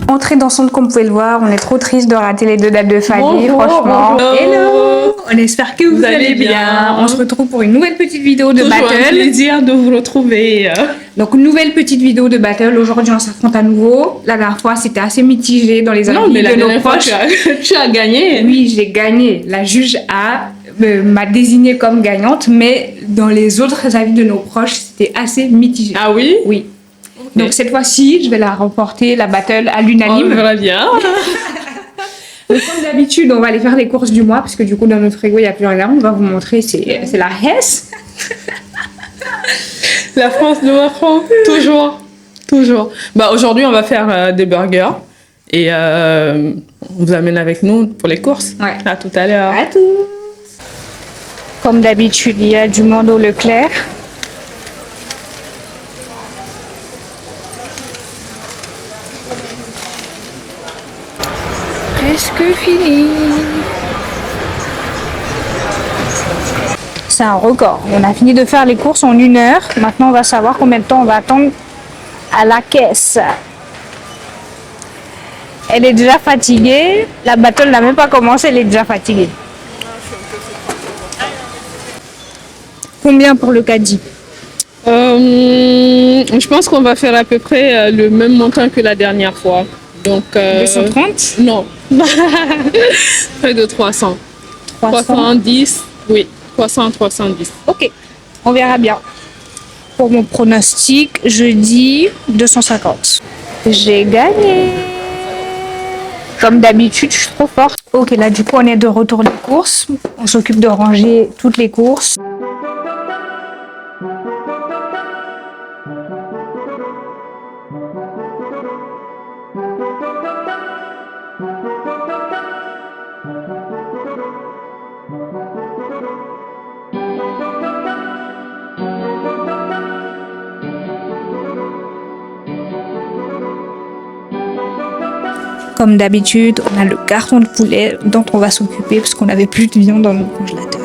Entrée dansante comme vous pouvez le voir, on est trop triste de rater les 2 dates de Fanny, franchement. Bonjour. Hello, on espère que vous allez bien. On se retrouve pour une nouvelle petite vidéo de Toujours battle. un plaisir de vous retrouver. Donc une nouvelle petite vidéo de battle. Aujourd'hui on s'affronte à nouveau. La dernière fois c'était assez mitigé dans les avis de nos proches. Tu as gagné. Oui, j'ai gagné. La juge m'a désignée comme gagnante, mais dans les autres avis de nos proches c'était assez mitigé. Ah oui? Oui. Donc cette fois-ci, je vais la remporter, la battle à l'unanime. On verra bien. Donc, comme d'habitude, on va aller faire les courses du mois, parce que du coup, dans notre frigo, il n'y a plus rien. On va vous montrer, c'est la Hesse. La France de Macron, toujours. Toujours. Bah, aujourd'hui, on va faire des burgers. Et on vous amène avec nous pour les courses. Ouais. À tout à l'heure. À tous. Comme d'habitude, il y a du monde au Leclerc. Presque fini. C'est un record. On a fini de faire les courses en 1 heure. Maintenant, on va savoir combien de temps on va attendre à la caisse. Elle est déjà fatiguée. La battle n'a même pas commencé, elle est déjà fatiguée. Combien pour le caddie? Je pense qu'on va faire à peu près le même montant que la dernière fois. Donc, 230? Non. Près de 300. 310, oui. 300, 310. Ok, on verra bien. Pour mon pronostic, je dis 250. J'ai gagné. Comme d'habitude, je suis trop forte. Ok, là du coup, on est de retour des courses. On s'occupe de ranger toutes les courses. Comme d'habitude, on a le carton de poulet dont on va s'occuper parce qu'on n'avait plus de viande dans le congélateur.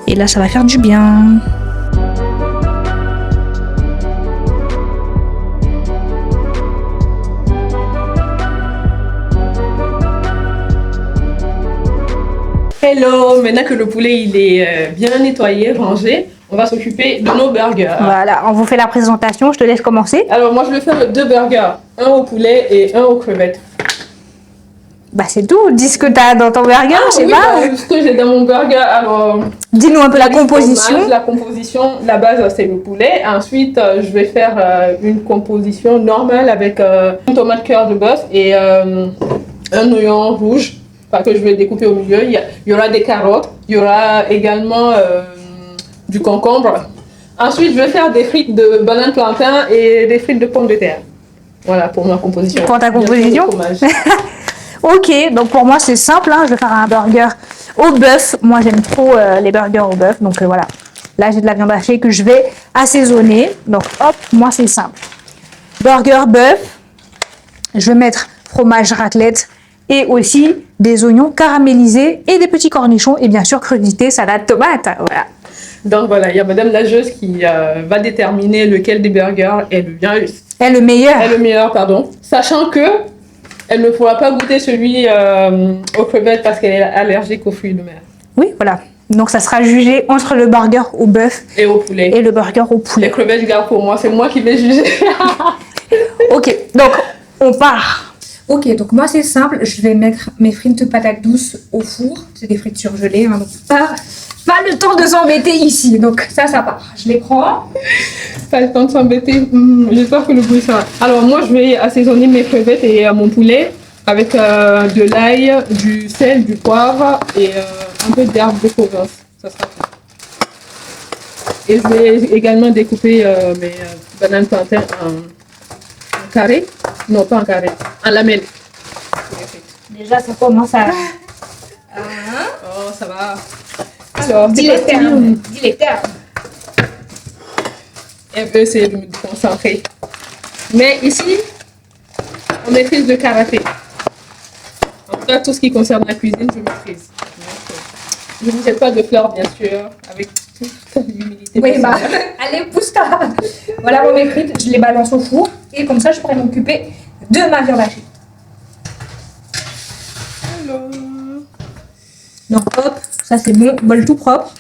Et là, ça va faire du bien. Hello, maintenant que le poulet il est bien nettoyé, rangé, on va s'occuper de nos burgers. Voilà, on vous fait la présentation, je te laisse commencer. Alors moi je vais faire 2 burgers, un au poulet et un aux crevettes. Bah c'est tout, dis ce que t'as dans ton burger, je sais Oui, pas. bah, ce que j'ai dans mon burger, alors... Dis-nous un peu la composition. Fromage, la composition, la base c'est le poulet. Ensuite, je vais faire une composition normale avec une tomate cœur de bœuf et un oignon rouge que je vais découper au milieu. Il y aura des carottes, il y aura également du concombre. Ensuite, je vais faire des frites de banane plantain et des frites de pommes de terre. Voilà pour ma composition. Pour ta composition. Ok, donc pour moi c'est simple, hein. Je vais faire un burger au bœuf. Moi j'aime trop les burgers au bœuf, donc voilà. Là j'ai de la viande hachée que je vais assaisonner. Donc hop, moi c'est simple. Burger bœuf, je vais mettre fromage raclette et aussi des oignons caramélisés et des petits cornichons et bien sûr crudité, salade tomate. Voilà. Donc voilà, il y a Madame Nageuse qui va déterminer lequel des burgers est le bien. Est le meilleur. Est le meilleur, pardon. Sachant que elle ne pourra pas goûter celui aux crevettes parce qu'elle est allergique aux fruits de mer. Oui, voilà. Donc ça sera jugé entre le burger au bœuf et au poulet. Et le burger au poulet. Les crevettes, je garde pour moi, c'est moi qui vais juger. Ok, donc on part. Ok, donc moi c'est simple, je vais mettre mes frites de patates douces au four. C'est des frites surgelées, hein, donc pas le temps de s'embêter ici. Donc ça part. Je les prends. Pas le temps de s'embêter. J'espère que le bruit ça va. Alors moi je vais assaisonner mes crevettes et mon poulet avec de l'ail, du sel, du poivre et un peu d'herbe de Provence. Ça sera tout. Et je vais également découper mes bananes plantain en carré. Non, pas en carré, en lamelles. Déjà ça commence à... Oh, ça va. Alors, dis les termes. Et peut essayer de me concentrer. Mais ici, on maîtrise le karaté. En tout cas, tout ce qui concerne la cuisine, je maîtrise. Je ne jette pas de fleurs, bien sûr, avec toute l'humilité. Oui, possible. bah, allez, pousse-toi. Voilà mon mes frites, je les balance au four. Et comme ça, je pourrais m'occuper de ma viande hachée. Alors, Donc, hop, ça c'est bon, bol tout propre.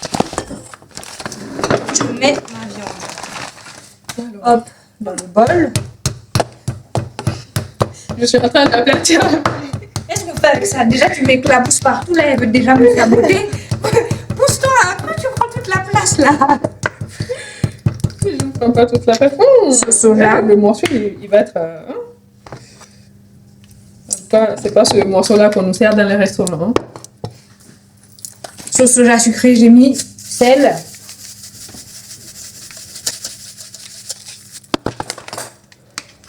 Je mets ma viande. Hop, dans le bol. je suis en train d'aplatir. Qu'est-ce qu'on fait avec ça? Déjà, tu m'éclabousses partout, là, elle veut déjà me saboter. Pousse-toi, après tu prends toute la place, là. Je ne prends pas toute la place. Sauce soja. Le morceau, il va être... En tout cas, c'est pas ce morceau-là qu'on nous sert dans les restaurants. Hein. Sauce soja sucrée, j'ai mis sel.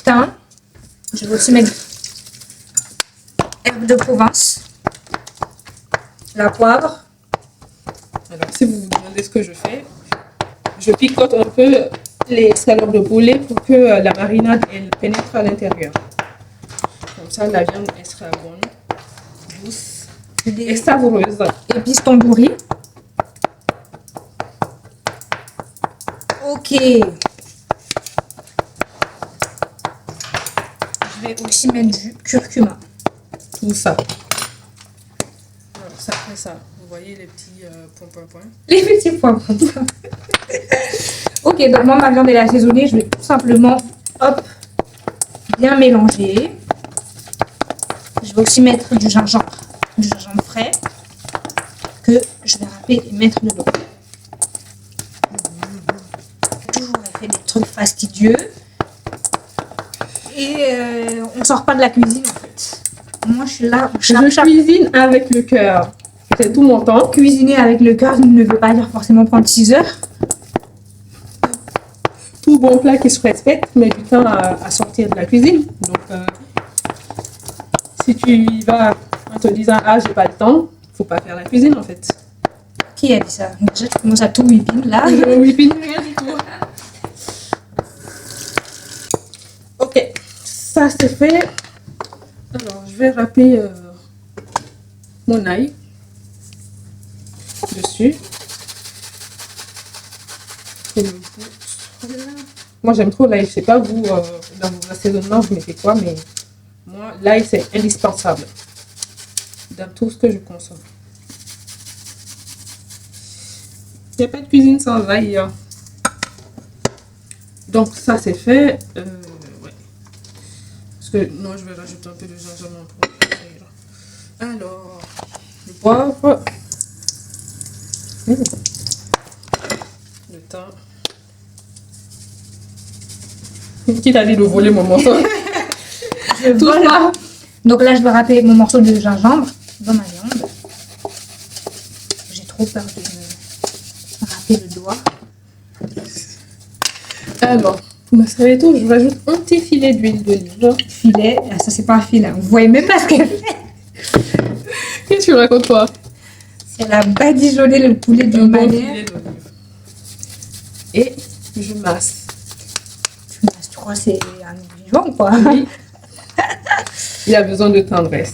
Thym. Je vais aussi mettre herbe de Provence. La poivre. Alors, si vous vous demandez ce que je fais, je picote un peu les escalopes de poulet pour que la marinade elle pénètre à l'intérieur. Comme ça, la viande elle sera bonne, douce et savoureuse. Épices tandoori. Ok. Je vais aussi mettre du curcuma. Tout ça. Alors, ça fait ça. Vous voyez les petits points. Les petits pois. Ok, donc moi ma viande elle est assaisonnée, je vais tout simplement, hop, bien mélanger. Je vais aussi mettre du gingembre frais que je vais râper et mettre dedans. Toujours fait des trucs fastidieux et on sort pas de la cuisine en fait. Moi je suis là, Je cuisine avec le cœur. C'est tout mon temps. Cuisiner avec le cœur ne veut pas dire forcément prendre 6 heures. Tout bon plat qui se respecte met du temps à sortir de la cuisine. Donc, si tu y vas en te disant « Ah, j'ai pas le temps », faut pas faire la cuisine en fait. Qui a dit ça? Déjà tu commences à tout whipping là. Je ne whippine rien du tout. Ok, ça c'est fait. Alors, je vais râper mon ail dessus. Et le goût. Moi j'aime trop l'ail, je sais pas vous, dans vos assaisonnements vous mettez quoi, mais moi l'ail c'est indispensable dans tout ce que je consomme. Il n'y a pas de cuisine sans ail. Hein. Donc ça c'est fait. Ouais. Parce que non, je vais rajouter un peu de gingembre pour ça ira. Alors, le poivre. Le thym. Qui t'a dit de voler mon morceau? Tout ça. Donc là, je vais râper mon morceau de gingembre dans ma viande. J'ai trop peur de me râper le doigt. Alors, pour masquer tout, je rajoute un petit filet d'huile d'olive. Filet, ah, ça c'est pas un filet, vous voyez même pas ce qu'elle fait. Qu'est-ce que tu racontes toi? Elle a badigeonné le poulet Un d'une bon manière. filet d'olive. Et je masse. Tu crois que c'est un vivant quoi? Oui. Il a besoin de tendresse.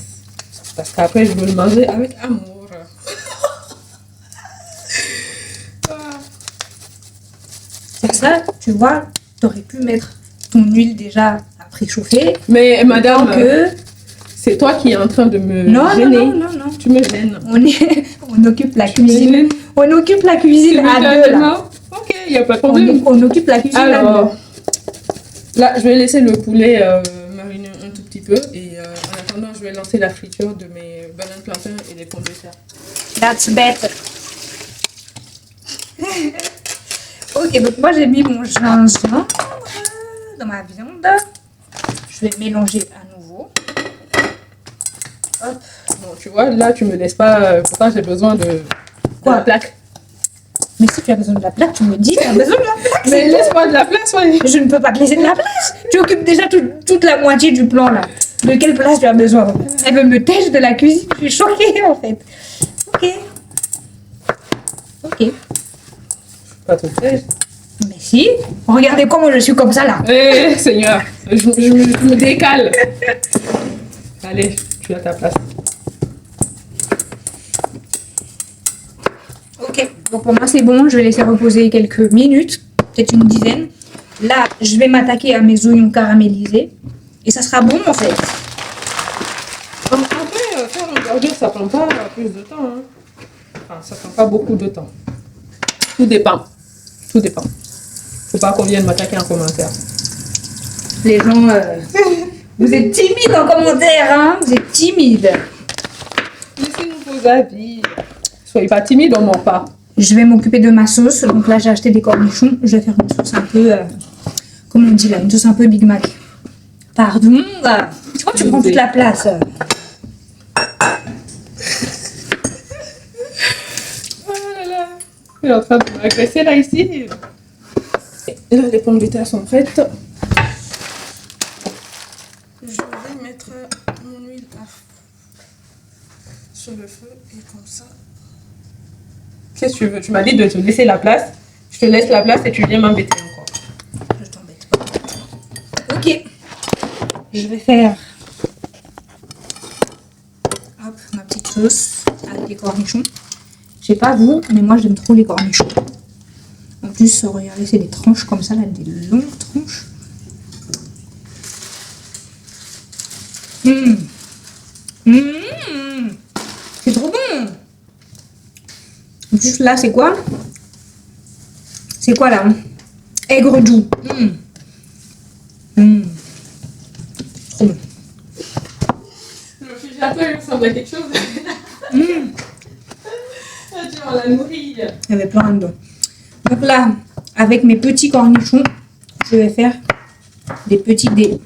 Parce qu'après, je veux le manger avec amour. C'est ça, tu vois, tu aurais pu mettre ton huile déjà à préchauffer. Mais madame, Que... c'est toi qui es en train de me Non, gêner. non. Tu me gênes. On occupe la Tu me cuisine. gênes. On occupe la cuisine à deux là. Ok, il n'y a pas de problème. On occupe la cuisine à deux. Alors, là, je vais laisser le poulet mariner un tout petit peu. Et en attendant, je vais lancer la friture de mes bananes plantains et des pommes de terre. That's better. Ok, donc moi j'ai mis mon gingembre dans ma viande. Je vais mélanger à nouveau. Hop. Bon, tu vois, là, tu me laisses pas. Pourtant, j'ai besoin de Quoi? la plaque. Mais si tu as besoin de la plaque, tu me dis, tu as besoin de la plaque. Mais laisse-moi de la place, ouais. Je ne peux pas te laisser de la place. Tu occupes déjà toute la moitié du plan là. De quelle place tu as besoin? Elle veut me tèche de la cuisine. Je suis choquée en fait. Ok. Pas tout fait. Mais si. Regardez comment je suis comme ça là. Eh, Seigneur, je me décale. Allez, tu as ta place. Ok, donc pour moi c'est bon, je vais laisser reposer quelques minutes, peut-être une dizaine. Là, je vais m'attaquer à mes oignons caramélisés et ça sera bon en fait. Après, faire un burger, ça prend pas plus de temps. Hein. Enfin, ça prend pas beaucoup de temps. Tout dépend. Tout dépend. Faut pas qu'on vienne m'attaquer en commentaire. Les gens, vous êtes timides en commentaire, hein? Vous êtes timides. Laissez-nous vos avis. Soyez pas timides, on ment pas. Je vais m'occuper de ma sauce. Donc là, j'ai acheté des cornichons. Je vais faire une sauce un peu, comment on dit là, une sauce un peu Big Mac. Pardon. Tu crois que tu prends toute la place? Il est en train de m'agresser là ici. Et là, les pommes de terre sont prêtes. Je vais mettre mon huile sur le feu et comme ça. Qu'est-ce que tu veux? Tu m'as dit de te laisser la place. Je te laisse la place et tu viens m'embêter encore. Je t'embête pas. Ok. Je vais faire hop, ma petite sauce avec les cornichons. Je sais pas vous, mais moi j'aime trop les cornichons. En plus, regardez, c'est des tranches comme ça, là, des longues tranches. C'est trop bon. En plus, là, c'est quoi? C'est quoi là? Aigre doux. Trop bon. Le réfrigérateur, il ressemble à quelque chose. On l'a nourri. Il y avait plein dedans. Donc là, avec mes petits cornichons, je vais faire des petits dés.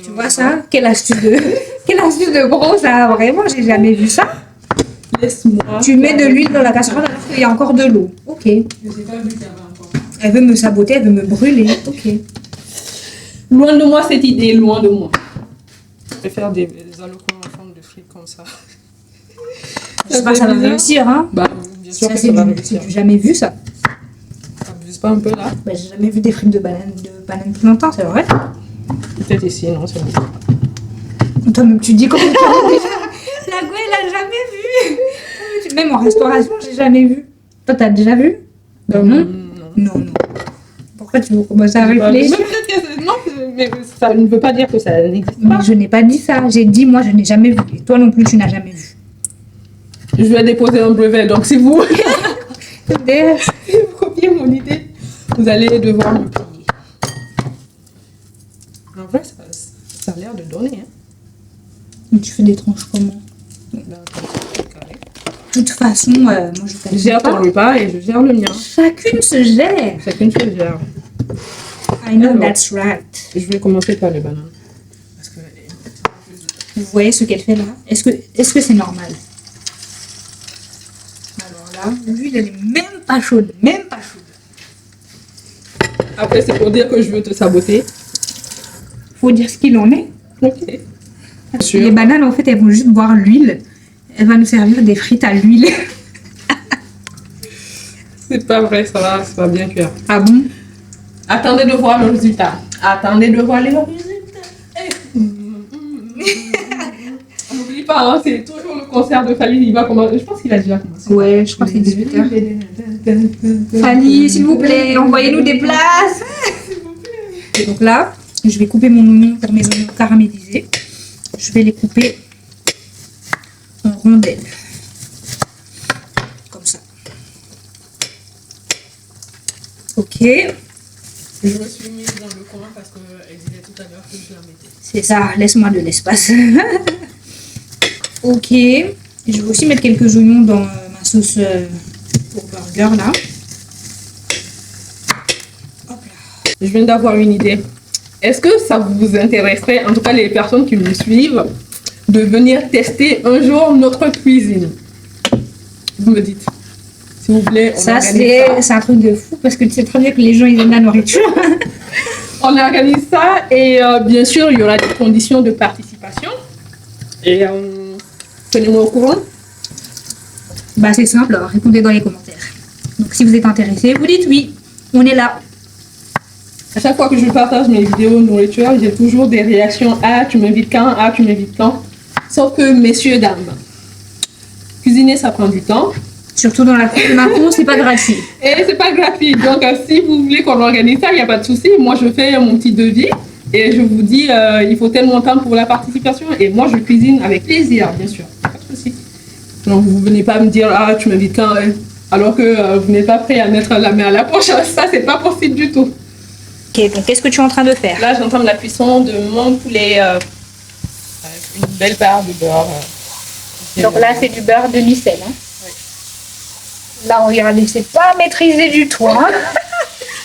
Tu vois ça? Quelle astuce de gros ça! Vraiment, j'ai jamais vu ça. Laisse-moi. Tu mets de l'huile dans la casserole alors qu'il y a encore de l'eau. Ok. Je n'ai pas vu qu'il y avait encore. Elle veut me saboter, elle veut me brûler. Ok. Loin de moi cette idée, loin de moi. Je vais faire des alocons en forme de frites comme ça. J'espère que ça va réussir, hein? Bah, bien sûr Ça, que c'est ça va du réussir. jamais vu ça. T'abuses pas un peu là? Bah, j'ai jamais vu des frites de banane plus longtemps, c'est vrai? Peut-être ici, non, c'est bon. Toi-même, tu dis comment tu as déjà. La Gwen, elle a jamais vu. Même en restauration, j'ai jamais vu. Toi, t'as déjà vu? Non. Non. Pourquoi tu veux commencer à réfléchir? Non, mais ça ne veut pas dire que ça n'existe pas. Mais je n'ai pas dit ça. J'ai dit, moi, je n'ai jamais vu. Et toi non plus, tu n'as jamais vu. Je vais déposer un brevet, donc si vous D'ailleurs, copiez mon idée, vous allez devoir me payer. En vrai, ça a l'air de donner. Hein. tu fais des tranches comment? Là, carré. De toute façon, moi, je Je gère ton repas et je gère le mien. Chacune se gère. Chacune se gère. I know Alors. that's right. Je vais commencer par les bananes. Parce que Vous voyez ce qu'elle fait là? Est-ce que c'est normal? Alors là, l'huile, elle est même pas chaude. Même pas chaude. après, c'est pour dire que je veux te saboter. Faut dire ce qu'il en est. Ok. Les bananes, en fait, elles vont juste boire l'huile. Elle va nous servir des frites à l'huile. C'est pas vrai, ça va bien cuire. Ah bon? Attendez de voir le résultat. Attendez de voir les résultats. N'oublie pas, hein, c'est toujours le concert de Fali. Il va commencer. Je pense qu'il a déjà commencé. Ouais, je crois que c'est 18h. Fanny, s'il vous plaît, envoyez-nous des places. Et donc là, je vais couper mon oignon pour mes oignons caramélisés. Je vais les couper en rondelles. Comme ça. Ok. Je me suis mise dans le coin parce qu'elle disait tout à l'heure que je la mettais. C'est ça, laisse-moi de l'espace. Ok. Je vais aussi mettre quelques oignons dans ma sauce pour burger là. Hop là. Je viens d'avoir une idée. Est-ce que ça vous intéresserait, en tout cas les personnes qui me suivent, de venir tester un jour notre cuisine? Vous me dites. S'il vous plaît, on Ça, organise ça. c'est un truc de fou parce que tu sais très bien que les gens ils aiment la nourriture. On organise ça et bien sûr, il y aura des conditions de participation. Et tenez-moi au courant. Bah, c'est simple, alors, répondez dans les commentaires. Donc, si vous êtes intéressé, vous dites oui, on est là. À chaque fois que je partage mes vidéos de nourriture, j'ai toujours des réactions. Ah, tu m'invites quand? Ah, tu m'invites quand? Sauf que, messieurs, dames, cuisiner, ça prend du temps. Surtout dans la cour de Macron, c'est pas gratuit. Et c'est pas gratuit. Donc, si vous voulez qu'on organise ça, il n'y a pas de souci. Moi, je fais mon petit devis et je vous dis, il faut tel montant pour la participation. Et moi, je cuisine avec plaisir, bien sûr. Pas de souci. Donc, vous venez pas me dire, ah, tu m'invites quand, alors que vous n'êtes pas prêt à mettre la main à la poche. Ça, c'est pas possible du tout. Ok, donc qu'est-ce que tu es en train de faire? Là, j'entame la cuisson de mon poulet avec une belle barre de beurre. Donc là, c'est du beurre de Nicelle. Hein? Oui. Là, regardez, c'est pas maîtrisé du tout. Hein?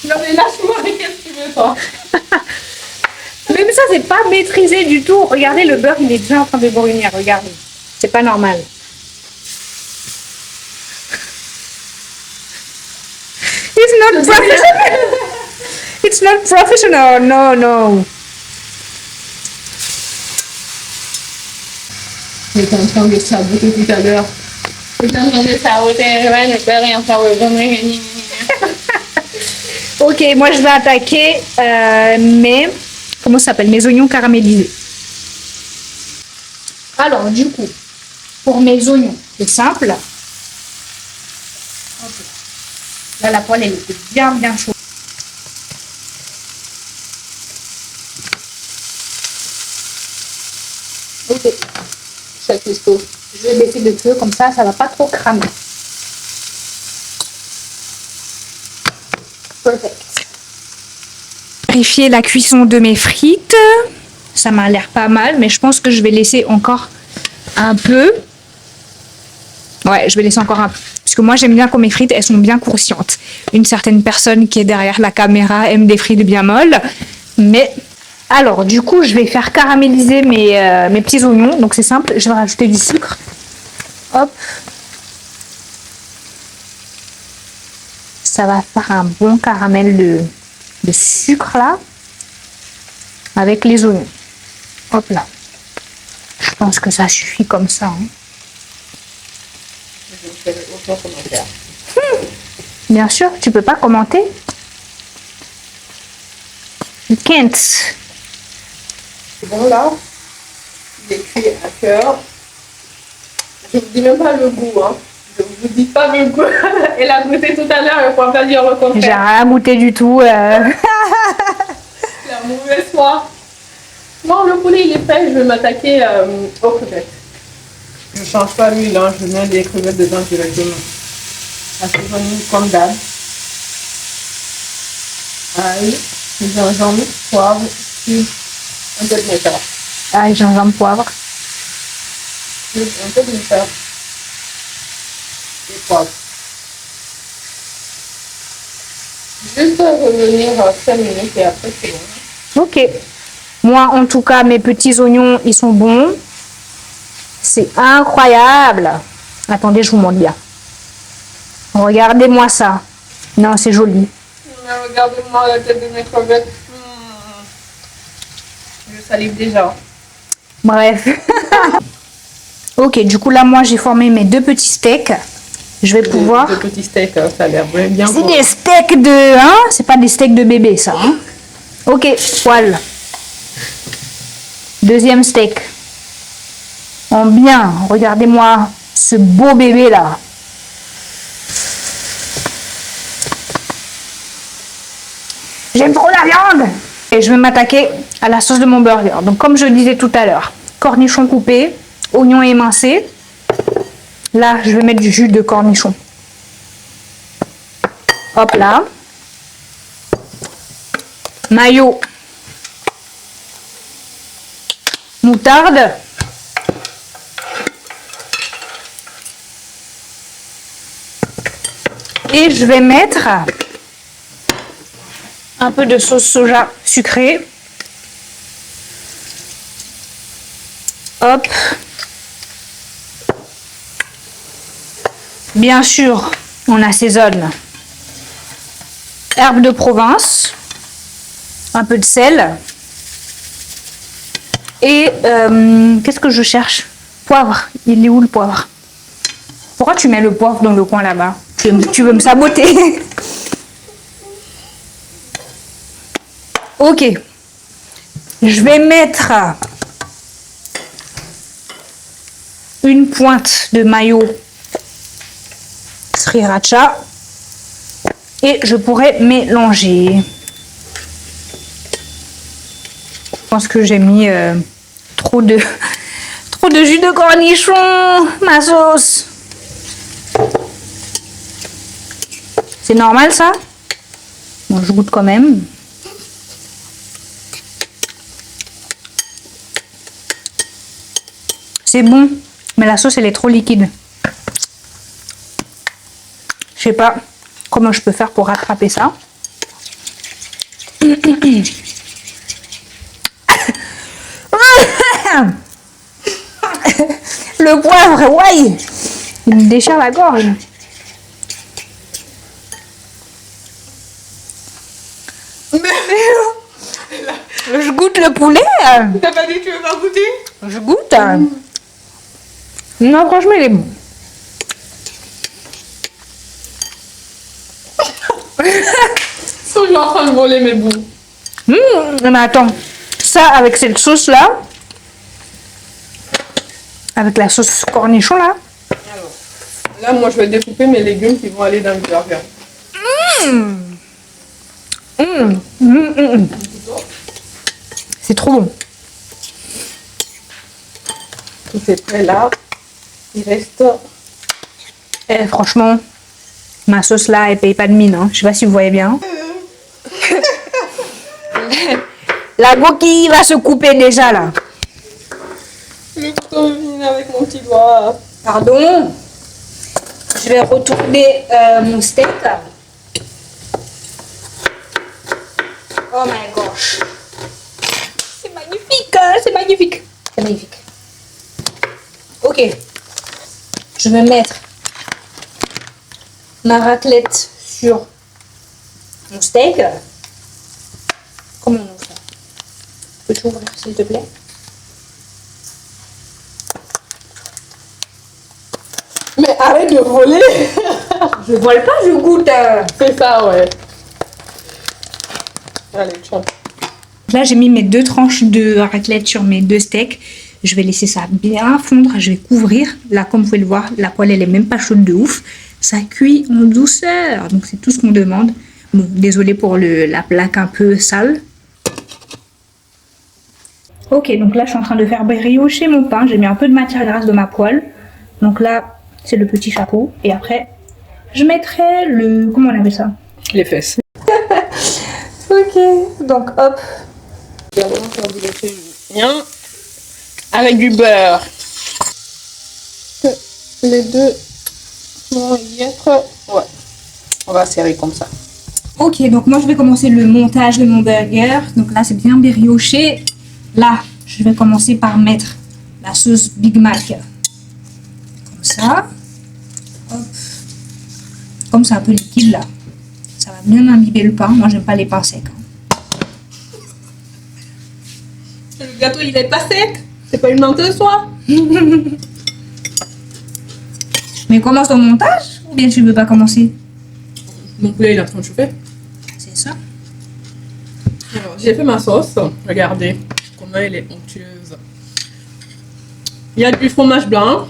Non, mais lâche-moi, qu'est-ce que tu veux, toi? Même ça, c'est pas maîtrisé du tout. Regardez, le beurre, il est déjà en train de brunir. Regardez. C'est pas normal. It's not professional. It's not professional. No, no. J'étais en train de saboter tout à l'heure. J'étais en train de saboter, je ne peux rien faire. Ok, moi je vais attaquer comment ça s'appelle, mes oignons caramélisés. Alors du coup, pour mes oignons, c'est simple. Okay. Là, la poêle elle était bien chaude. Ok. Chaque cuistot. Je vais baisser le feu comme ça va pas trop cramer. Perfect. Vérifier la cuisson de mes frites. Ça m'a l'air pas mal, mais je pense que je vais laisser encore un peu. Ouais, je vais laisser encore un peu. Parce que moi, j'aime bien quand mes frites, elles sont bien croustillantes. Une certaine personne qui est derrière la caméra aime des frites bien molles. Mais alors, du coup, je vais faire caraméliser mes petits oignons. Donc, c'est simple. Je vais rajouter du sucre. Hop. Ça va faire un bon caramel de sucre là. Avec les oignons. Hop là. Je pense que ça suffit comme ça. Hein. Je ne fais aucun commentaire. Bien sûr, tu peux pas commenter. You can't. Bon là, il est cuit à cœur. Je ne vous dis même pas le goût. Hein. Je ne vous dis pas le goût. Elle a goûté tout à l'heure, elle ne pourra pas dire le contraire. J'ai rien goûté du tout. La mauvaise foi. Non, le poulet il est prêt, je vais m'attaquer aux crevettes. Je ne change pas l'huile, hein. Je mets les crevettes dedans directement. Assaisonner comme d'hab. Ail, gingembre, poivre, puis un peu de moutarde. Ail, gingembre, poivre. Puis un peu de moutarde. Et poivre. Juste revenir 5 minutes et après c'est bon. Ok. Moi, en tout cas, mes petits oignons, ils sont bons. C'est incroyable. Attendez, je vous montre bien. Regardez-moi ça. Non, c'est joli. Mais regardez-moi la tête de mes crevettes. Je salive déjà. Bref. Ok, du coup, là, moi, j'ai formé mes 2 petits steaks. Je vais pouvoir... Deux petits steaks, ça a l'air bien C'est bon. des steaks de... Hein? C'est pas des steaks de bébé, ça. Hein? Ok, poêle. Deuxième steak. En bien, regardez-moi ce beau bébé là. J'aime trop la viande. Et je vais m'attaquer à la sauce de mon burger. Donc comme je le disais tout à l'heure, cornichons coupés, oignons émincés. Là, je vais mettre du jus de cornichon. Hop là. Mayo. Moutarde. Et je vais mettre un peu de sauce soja sucrée. Hop. Bien sûr, on assaisonne. Herbes de Provence. Un peu de sel. Et qu'est-ce que je cherche? Poivre. Il est où le poivre? Pourquoi tu mets le poivre dans le coin là-bas? Tu veux me saboter? Ok. Je vais mettre une pointe de mayo sriracha. Et je pourrais mélanger. Je pense que j'ai mis trop de jus de cornichon, ma sauce. C'est normal ça? Bon, je goûte quand même. C'est bon, mais la sauce elle est trop liquide. Je sais pas comment je peux faire pour rattraper ça. Le poivre, ouais, il me déchire la gorge. Je goûte le poulet. T'as pas dit que tu veux pas goûter? Je goûte. Non, franchement, il est bon. Je suis en train de voler mes bouts. Mais attends, ça avec cette sauce là, avec la sauce cornichon là. Alors, là, moi, je vais découper mes légumes qui vont aller dans le burger. C'est trop bon. Tout est prêt là. Il reste... Eh, franchement, ma sauce là, elle paye pas de mine. Hein. Je sais pas si vous voyez bien. La coquille va se couper déjà là. Le couteau me vient avec mon petit doigt. Pardon. Je vais retourner mon steak. Oh my gosh. C'est magnifique, hein, c'est magnifique. C'est magnifique. Ok. Je vais mettre ma raclette sur mon steak. Comment on ouvre ça? Peux-tu ouvrir s'il te plaît? Mais arrête de voler. Je vole pas, je goûte. C'est ça, ouais. Allez, ciao. Là, j'ai mis mes 2 tranches de raclette sur mes 2 steaks. Je vais laisser ça bien fondre. Je vais couvrir. Là, comme vous pouvez le voir, la poêle, elle est même pas chaude de ouf. Ça cuit en douceur. Donc, c'est tout ce qu'on demande. Bon, désolé pour la plaque un peu sale. Ok, donc là, je suis en train de faire briocher mon pain. J'ai mis un peu de matière grasse de ma poêle. Donc là, c'est le petit chapeau. Et après, je mettrai le... Comment on appelle ça? Les fesses. Ok, donc hop. Bien. Avec du beurre. Les deux vont y être. Ouais. On va serrer comme ça. Ok, donc moi je vais commencer le montage de mon burger. Donc là c'est bien brioché. Là, je vais commencer par mettre la sauce Big Mac. Comme ça. Hop. Comme c'est un peu liquide là. Ça va bien imbiber le pain. Moi j'aime pas les pains secs. Le gâteau il est pas sec. C'est pas une menteuse, toi? Mais commence ton montage ou bien tu veux pas commencer? Mon poulet il est en train de chauffer. C'est ça. Alors, j'ai fait ma sauce. Regardez comment elle est onctueuse. Il y a du fromage blanc,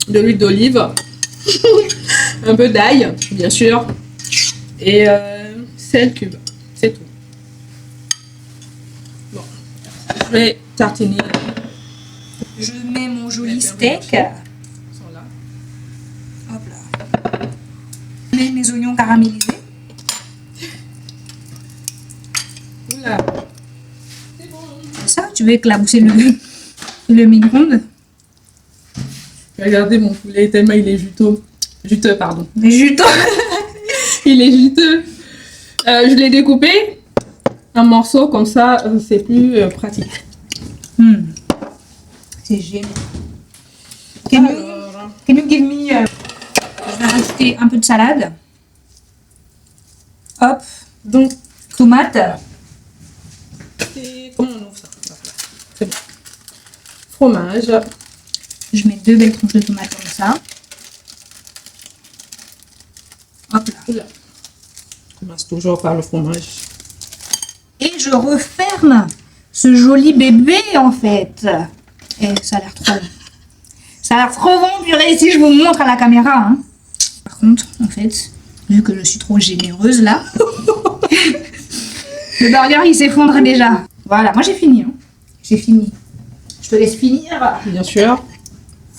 de l'huile d'olive, un peu d'ail, bien sûr, et sel cube. C'est tout. Bon, je vais tartiner. Je mets mon joli Les steak. pervenches sont là. Hop là. Je mets mes oignons caramélisés. Oula. Ça, tu veux éclabousser le micro-ondes? Regardez mon poulet tellement il est juteux. Juteux, pardon. Mais juteux. Il est juteux. Je l'ai découpé en morceaux comme ça, c'est plus pratique. C'est génial. Can you give me... Je vais rajouter un peu de salade. Hop. Donc, tomate. Et comment on ouvre ça? C'est bon. Fromage. Je mets 2 belles tranches de tomate comme ça. Hop là. Oula. On commence toujours par le fromage. Et je referme ce joli bébé en fait. Et ça a l'air trop bon. Ça a l'air trop bon, purée, si je vous montre à la caméra. Hein. Par contre, en fait, vu que je suis trop généreuse là, le burger il s'effondre déjà. Voilà, moi j'ai fini. Hein. J'ai fini. Je te laisse finir. Bien sûr.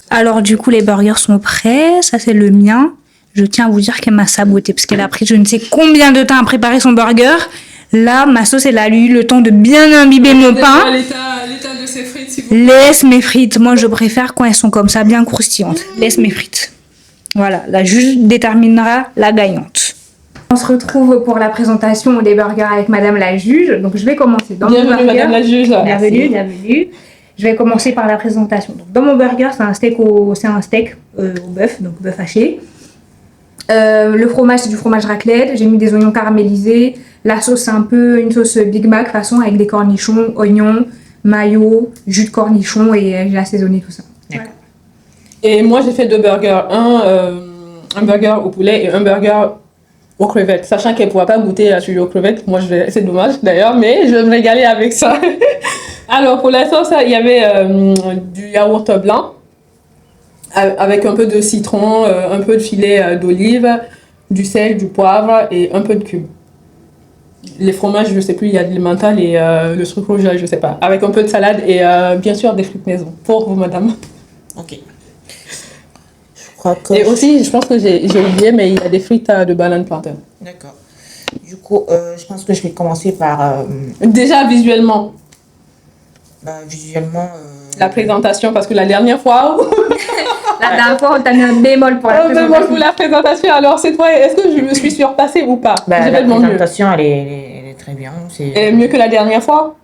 Alors du coup, les burgers sont prêts. Ça, c'est le mien. Je tiens à vous dire qu'elle m'a saboté parce qu'elle a pris je ne sais combien de temps à préparer son burger. Là, ma sauce, elle a eu le temps de bien imbiber mon pain. L'état de ses frites, s'il vous plaît. Laisse mes frites. Moi, je préfère quand elles sont comme ça, bien croustillantes. Laisse mes frites. Voilà, la juge déterminera la gagnante. On se retrouve pour la présentation des burgers avec Madame la juge. Donc, je vais commencer dans mon burger. Madame la juge. Bienvenue, bienvenue. Je vais commencer par la présentation. Donc, dans mon burger, c'est un steak au bœuf, donc bœuf haché. Le fromage, c'est du fromage raclette. J'ai mis des oignons caramélisés. La sauce, c'est un peu une sauce Big Mac façon avec des cornichons, oignons, mayo, jus de cornichon et j'ai assaisonné tout ça. Voilà. Et moi, j'ai fait 2 burgers. Un burger au poulet et un burger aux crevettes. Sachant qu'elle ne pourra pas goûter à celui aux crevettes. Moi, c'est dommage d'ailleurs, mais je vais me régaler avec ça. Alors, pour la sauce, il y avait du yaourt blanc avec un peu de citron, un peu de filet d'olive, du sel, du poivre et un peu de cube. Les fromages, je ne sais plus, il y a de l'emmental et le sucre rouge, je ne sais pas. Avec un peu de salade et bien sûr des frites maison. Pour vous, madame. Ok. Je crois que... Et aussi, je pense que j'ai oublié, mais il y a des frites de banane plantain. D'accord. Du coup, je pense que je vais commencer par... Déjà, visuellement, visuellement... la présentation, parce que la dernière fois... La dernière fois, on t'a mis un bémol pour la présentation. pour la présentation. Alors, cette fois, est-ce que je me suis surpassée ou pas? la J'ai fait de mon mieux. présentation, elle est très bien. Et mieux que la dernière fois?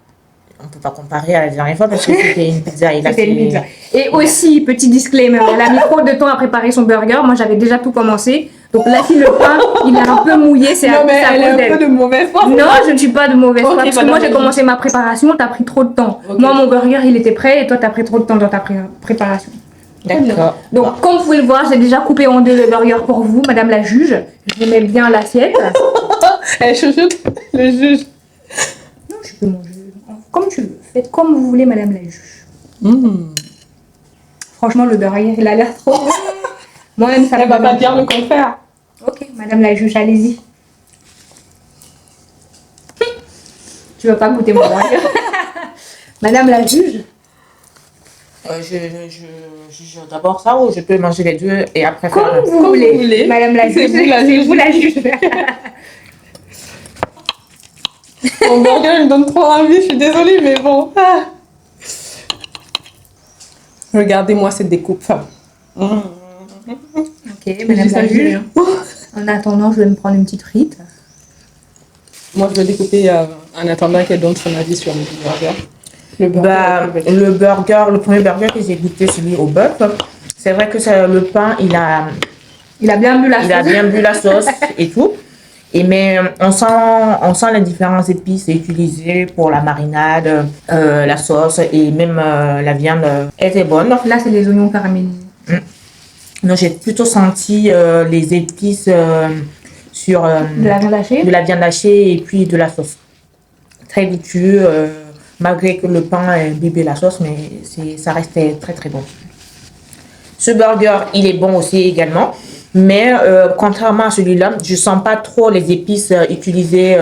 On ne peut pas comparer à la dernière fois parce que c'était une pizza. Et là, C'était une pizza. Et aussi, petit disclaimer, elle a mis trop de temps à préparer son burger. Moi, j'avais déjà tout commencé. Donc là, si le pain, il est un peu mouillé, c'est à cause d'elle. Elle est un peu de mauvaise foi. Non, je ne suis pas de mauvaise foi. Ok, Parce que moi, j'ai commencé ma préparation, t'as pris trop de temps. Ok. Moi, mon burger, il était prêt et toi, t'as pris trop de temps dans ta préparation. D'accord. Donc, comme vous pouvez le voir, j'ai déjà coupé en 2 le burger pour vous, madame la juge. Je mets bien l'assiette. Elle chouchoute le juge. Non, je peux manger. Comme tu veux. Faites comme vous voulez, madame la juge. Franchement, le burger, il a l'air trop bon. Moi-même, ça Elle va pas dire le contraire. Ok, madame la juge, allez-y. Tu veux pas goûter mon burger? Madame la juge. Je juge d'abord ça ou je peux manger les deux et après faire... Comme vous voulez. Madame la juge. C'est vous la juge. Mon burger, il me donne trop envie, je suis désolée, mais bon. Ah. Regardez-moi cette découpe. Ok, madame la juge. En attendant, je vais me prendre une petite frite. Moi, je vais découper en attendant qu'elle donne son avis sur le burger. Le premier burger que j'ai goûté, celui au bœuf, c'est vrai que le pain, il a bien bu la sauce. Il a bien bu la sauce et tout. Mais on sent les différentes épices utilisées pour la marinade, la sauce et même la viande était bonne. Là, c'est les oignons caramélisés. Donc, j'ai plutôt senti les épices sur de la viande hachée et puis de la sauce. Très goûteux, malgré que le pain ait imbibé la sauce, mais ça restait très très bon. Ce burger, il est bon aussi également. Mais contrairement à celui-là, je sens pas trop les épices utilisées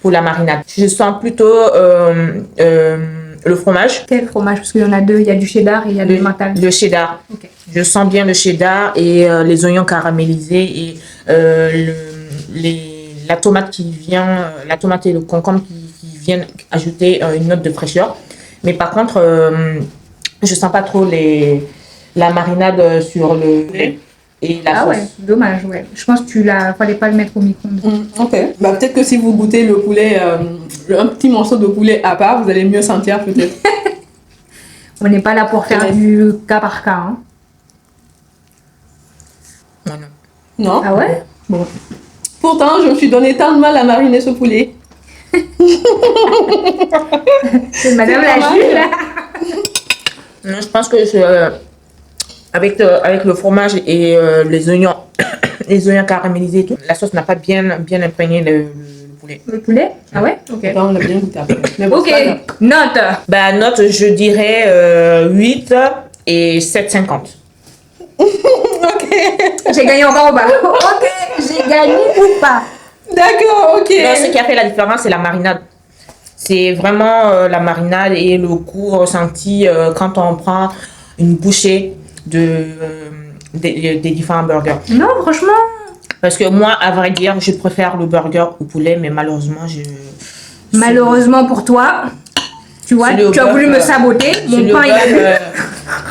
pour la marinade. Je sens plutôt le fromage. Quel fromage? Parce qu'il y en a 2, il y a du cheddar et il y a du emmental. Le cheddar. Okay. Je sens bien le cheddar et les oignons caramélisés et la tomate la tomate et le concombre qui viennent ajouter une note de fraîcheur. Mais par contre, je sens pas trop la marinade sur le lait. Et la sauce. Ouais, dommage, ouais. Je pense que fallait pas le mettre au micro-ondes. Ok. Peut-être que si vous goûtez le poulet, un petit morceau de poulet à part, vous allez mieux sentir peut-être. On n'est pas là pour faire du cas par cas. Hein. Non. Ah ouais? Bon. Pourtant, je me suis donné tant de mal à mariner ce poulet. C'est madame la juge. Non, je pense que avec le fromage et les oignons caramélisés et tout, la sauce n'a pas bien imprégné le poulet. Le poulet? Ah ouais? Ok. On l'a bien goûté après. Mais bon, ok, note. Note, je dirais 8 et 7,50. Ok. J'ai gagné encore ou pas? Ok, j'ai gagné ou pas? D'accord, ok. Non, ce qui a fait la différence, c'est la marinade. C'est vraiment la marinade et le goût ressenti quand on prend une bouchée des différents burgers. Non, franchement. Parce que moi, à vrai dire, je préfère le burger au poulet, mais malheureusement, Malheureusement pour toi, tu vois, Celui au tu as bœuf, voulu me saboter. Mon celui au pain, il a bœuf,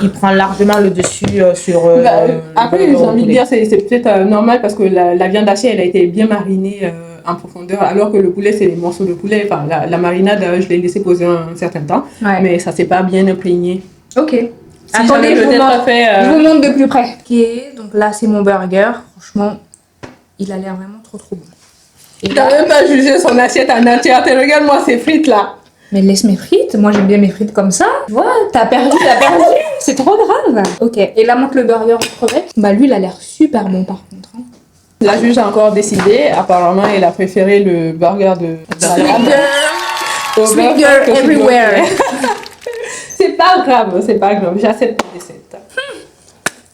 il prend largement le dessus sur. Après, j'ai envie de dire, c'est peut-être normal parce que la viande hachée, elle a été bien marinée en profondeur, alors que le poulet, c'est les morceaux de poulet. Enfin, la marinade, je l'ai laissé poser un certain temps, Ouais. mais ça s'est pas bien imprégné. Ok. Si Attendez, j'avais je vous, peut-être montre, fait, je vous montre de plus près. Ok, donc là, c'est mon burger. Franchement, il a l'air vraiment trop bon. Et T'as là- même pas jugé son assiette en entièreté. Regarde-moi ces frites là. Mais laisse mes frites. Moi, j'aime bien mes frites comme ça. Tu vois, t'as perdu. C'est trop grave. Ok. Et là, montre le burger aux crevettes. Bah, lui, il a l'air super bon par contre. Hein. La juge a encore décidé. Apparemment, elle a préféré le burger de au Sweet bœuf girl que celui au everywhere. poulet. C'est pas grave, c'est pas grave. J'accepte ta défaite.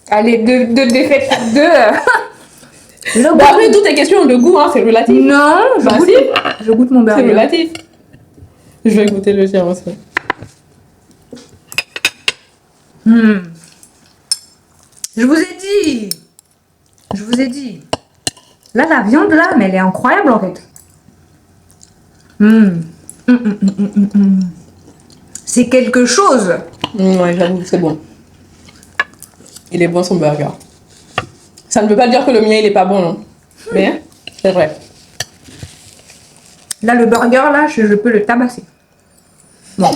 Allez, deux défaites sur deux. Le Bah, après, tout est question de goût, hein, c'est relatif. Non, Bah, si. je goûte mon C'est burger. relatif. Je vais goûter le tien aussi. Je vous ai dit. Je vous ai dit. Là, la viande, là, mais elle est incroyable, en fait. C'est quelque chose. Ouais, j'avoue, c'est bon. Il est bon son burger. Ça ne veut pas dire que le mien, il est pas bon, non. Mais, c'est vrai. Là, le burger, là, je peux le tabasser. Bon.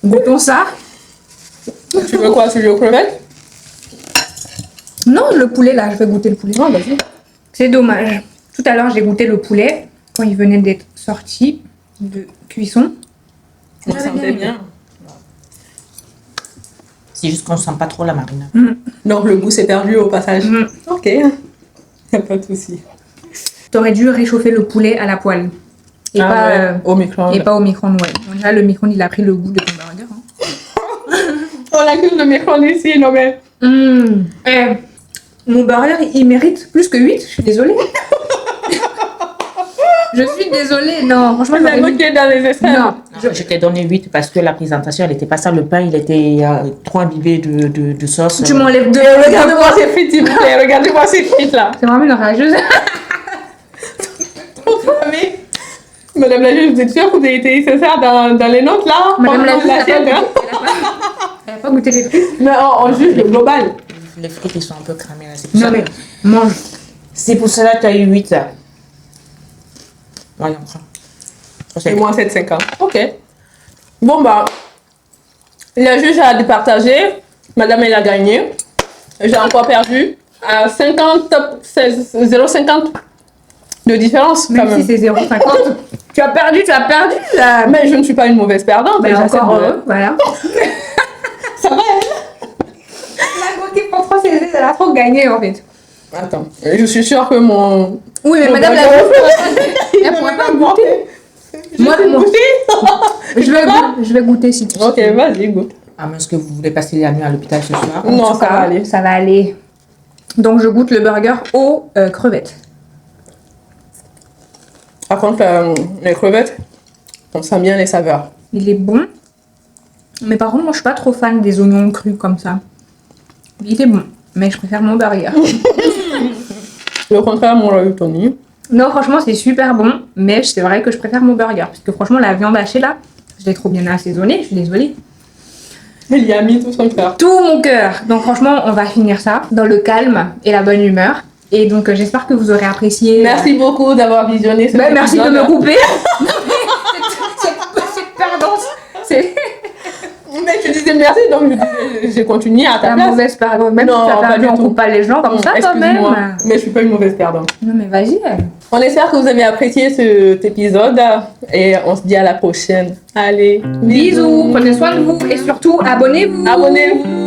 Goûtons ça. Tu veux quoi? Tu veux aux crevettes? Non, le poulet, là, je vais goûter le poulet. Non, vas-y. C'est dommage. Tout à l'heure, j'ai goûté le poulet quand il venait d'être sorti de cuisson. On sentait bien. C'est juste qu'on sent pas trop la marinade. Donc, le goût s'est perdu au passage. Ok. Y a pas de souci. T'aurais dû réchauffer le poulet à la poêle. Et Ah pas, ouais, au micro-ondes. et pas au micro-ondes, ouais. Bon, là, le micro-ondes, il a pris le goût de ton burger. Hein. On accuse le micro-ondes ici, non mais. Mon burger, il mérite plus que 8, je suis désolée. Je suis désolée, non, franchement, On a j'aurais mis- goûté dans les extrêmes. Non, Je t'ai donné 8 parce que la présentation, elle était pas ça. Le pain, il était trop imbibé de sauce. tu m'enlèves deux. Regardez-moi ces frites, s'il vous plaît. Regardez-moi ces frites là. C'est vraiment une rageuse. Mais, Madame la juge, vous êtes sûre que vous avez été sincère dans les notes là? Madame la Pendant juge, elle l'assiette, a hein? elle a pas goûté les frites. Mais on juge le global. Les frites, ils sont un peu cramés là. C'est pour Non, ça. mais mange. C'est pour cela que tu as eu 8. Voyons. Et moi, 7,50. Ok. Bon, bah, la juge a départagé. Madame, elle a gagné. J'ai encore perdu à 0,50 de différence. Quand Même même. si c'est 0,50. Tu as perdu là. Mais je ne suis pas une mauvaise perdante. Mais j'accepte encore de- heureux, voilà. Ça va, elle? La goûté pour 3 CZ, elle a trop gagné en fait. Attends, je suis sûre que mon... Oui, mais mon madame la burger- juge, elle pourrait pas goûter. Moi, je vais goûter si tu Ok, vas-y, goûte. À moins que vous voulez passer la nuit à l'hôpital ce soir. Non, En tout ça cas, va aller. Ça va aller. Donc, je goûte le burger aux crevettes. Par contre, les crevettes, on sent bien les saveurs. Il est bon. Mais par contre, moi, je suis pas trop fan des oignons crus comme ça. Il est bon. Mais je préfère mon burger. Le contraire, mon Royal Tony. Non, franchement, c'est super bon. Mais c'est vrai que je préfère mon burger. Parce que franchement, la viande hachée là, je l'ai trop bien assaisonnée. Je suis désolée. Il y a mis tout son cœur. Tout mon cœur. Donc franchement, on va finir ça dans le calme et la bonne humeur. Et donc j'espère que vous aurez apprécié. Merci beaucoup d'avoir visionné ce Merci de épisode. me couper. C'est pardon. C'est Mais tu disais merci, donc j'ai continué à ta la place. mauvaise pardon. Même Non, si tu as pas perdu, du on tout. coupe pas les gens comme ça quand même. Excuse-moi, mais je suis pas une mauvaise perdante. Non mais vas-y. On espère que vous avez apprécié cet épisode et on se dit à la prochaine. Allez, Bisous. Prenez soin de vous et surtout abonnez-vous. Abonnez-vous.